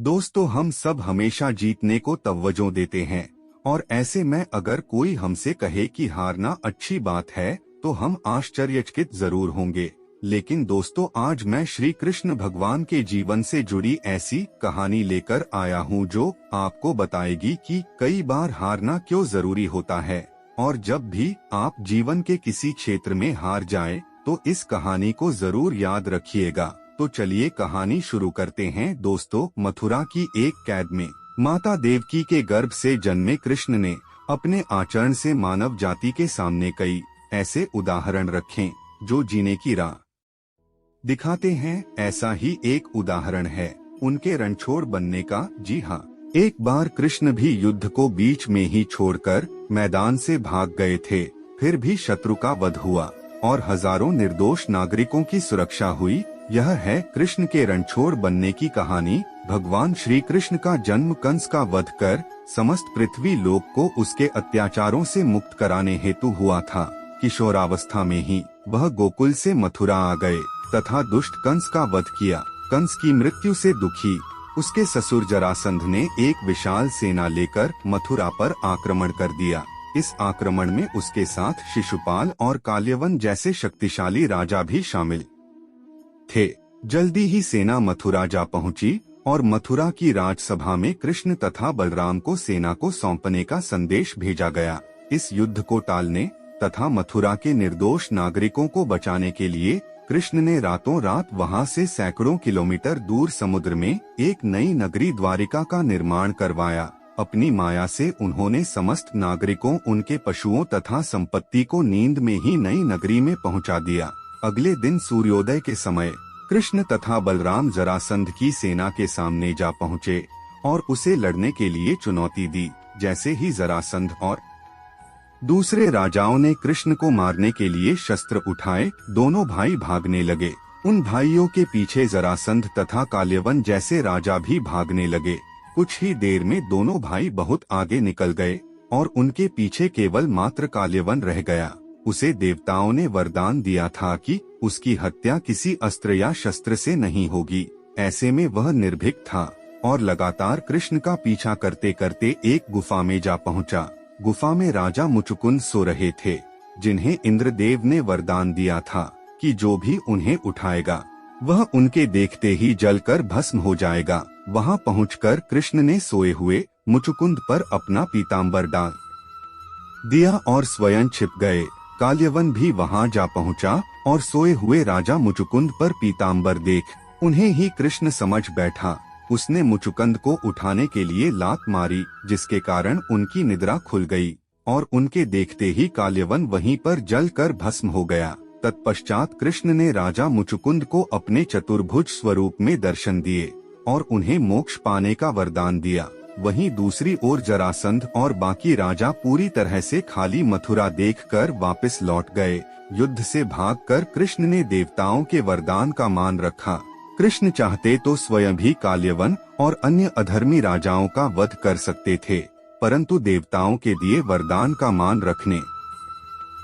दोस्तों, हम सब हमेशा जीतने को तवज्जो देते हैं और ऐसे में अगर कोई हमसे कहे कि हारना अच्छी बात है तो हम आश्चर्यचकित जरूर होंगे। लेकिन दोस्तों, आज मैं श्री कृष्ण भगवान के जीवन से जुड़ी ऐसी कहानी लेकर आया हूँ जो आपको बताएगी कि कई बार हारना क्यों जरूरी होता है। और जब भी आप जीवन के किसी क्षेत्र में हार जाए तो इस कहानी को जरूर याद रखिएगा। तो चलिए कहानी शुरू करते हैं। दोस्तों, मथुरा की एक कैद में माता देवकी के गर्भ से जन्मे कृष्ण ने अपने आचरण से मानव जाति के सामने कई ऐसे उदाहरण रखे जो जीने की राह दिखाते हैं। ऐसा ही एक उदाहरण है उनके रणछोड़ बनने का। जी हाँ, एक बार कृष्ण भी युद्ध को बीच में ही छोड़कर मैदान से भाग गए थे। फिर भी शत्रु का वध हुआ और हजारों निर्दोष नागरिकों की सुरक्षा हुई। यह है कृष्ण के रणछोड़ बनने की कहानी। भगवान श्री कृष्ण का जन्म कंस का वध कर समस्त पृथ्वी लोक को उसके अत्याचारों से मुक्त कराने हेतु हुआ था। किशोरावस्था में ही वह गोकुल से मथुरा आ गए तथा दुष्ट कंस का वध किया। कंस की मृत्यु से दुखी उसके ससुर जरासंध ने एक विशाल सेना लेकर मथुरा पर आक्रमण कर दिया। इस आक्रमण में उसके साथ शिशुपाल और काल्यवन जैसे शक्तिशाली राजा भी शामिल थे। जल्दी ही सेना मथुरा जा पहुंची और मथुरा की राजसभा में कृष्ण तथा बलराम को सेना को सौंपने का संदेश भेजा गया। इस युद्ध को टालने तथा मथुरा के निर्दोष नागरिकों को बचाने के लिए कृष्ण ने रातों रात वहां से सैकड़ों किलोमीटर दूर समुद्र में एक नई नगरी द्वारिका का निर्माण करवाया। अपनी माया से उन्होंने समस्त नागरिकों, उनके पशुओं तथा संपत्ति को नींद में ही नई नगरी में पहुंचा दिया। अगले दिन सूर्योदय के समय कृष्ण तथा बलराम जरासंध की सेना के सामने जा पहुँचे और उसे लड़ने के लिए चुनौती दी। जैसे ही जरासंध और दूसरे राजाओं ने कृष्ण को मारने के लिए शस्त्र उठाए, दोनों भाई भागने लगे। उन भाइयों के पीछे जरासंध तथा काल्यवन जैसे राजा भी भागने लगे। कुछ ही देर में दोनों भाई बहुत आगे निकल गए और उनके पीछे केवल मात्र काल्यवन रह गया। उसे देवताओं ने वरदान दिया था कि उसकी हत्या किसी अस्त्र या शस्त्र से नहीं होगी। ऐसे में वह निर्भीक था और लगातार कृष्ण का पीछा करते करते एक गुफा में जा पहुंचा। गुफा में राजा मुचुकुंद सो रहे थे, जिन्हें इंद्रदेव ने वरदान दिया था कि जो भी उन्हें उठाएगा वह उनके देखते ही जलकर भस्म हो जाएगा। वहां पहुंचकर कृष्ण ने सोए हुए मुचुकुंद पर अपना पीताम्बर डाल दिया और स्वयं छिप गए। काल्यवन भी वहां जा पहुंचा और सोए हुए राजा मुचुकुंद पर पीताम्बर देख उन्हें ही कृष्ण समझ बैठा। उसने मुचुकुंद को उठाने के लिए लात मारी, जिसके कारण उनकी निद्रा खुल गई और उनके देखते ही काल्यवन वहीं पर जलकर भस्म हो गया। तत्पश्चात कृष्ण ने राजा मुचुकुंद को अपने चतुर्भुज स्वरूप में दर्शन दिए और उन्हें मोक्ष पाने का वरदान दिया। वहीं दूसरी ओर जरासंध और बाकी राजा पूरी तरह से खाली मथुरा देखकर वापस लौट गए। युद्ध से भागकर कृष्ण ने देवताओं के वरदान का मान रखा। कृष्ण चाहते तो स्वयं भी काल्यवन और अन्य अधर्मी राजाओं का वध कर सकते थे, परंतु देवताओं के दिए वरदान का मान रखने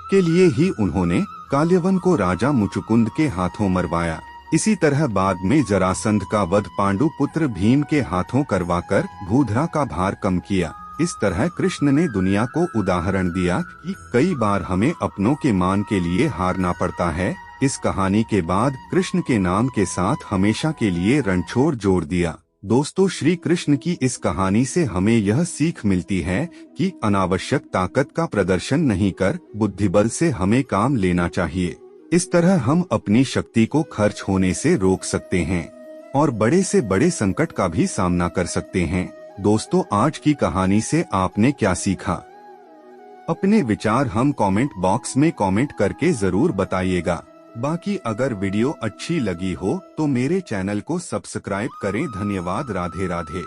के लिए ही उन्होंने काल्यवन को राजा मुचुकुंद के हाथों मरवाया। इसी तरह बाद में जरासंध का वध पांडु पुत्र भीम के हाथों करवाकर भूधरा का भार कम किया। इस तरह कृष्ण ने दुनिया को उदाहरण दिया कि कई बार हमें अपनों के मान के लिए हारना पड़ता है। इस कहानी के बाद कृष्ण के नाम के साथ हमेशा के लिए रणछोड़ जोड़ दिया। दोस्तों, श्री कृष्ण की इस कहानी से हमें यह सीख मिलती है कि अनावश्यक ताकत का प्रदर्शन नहीं कर बुद्धिबल से हमें काम लेना चाहिए। इस तरह हम अपनी शक्ति को खर्च होने से रोक सकते हैं और बड़े से बड़े संकट का भी सामना कर सकते हैं। दोस्तों, आज की कहानी से आपने क्या सीखा? अपने विचार हम कमेंट बॉक्स में कमेंट करके जरूर बताइएगा। बाकी अगर वीडियो अच्छी लगी हो तो मेरे चैनल को सब्सक्राइब करें। धन्यवाद। राधे राधे।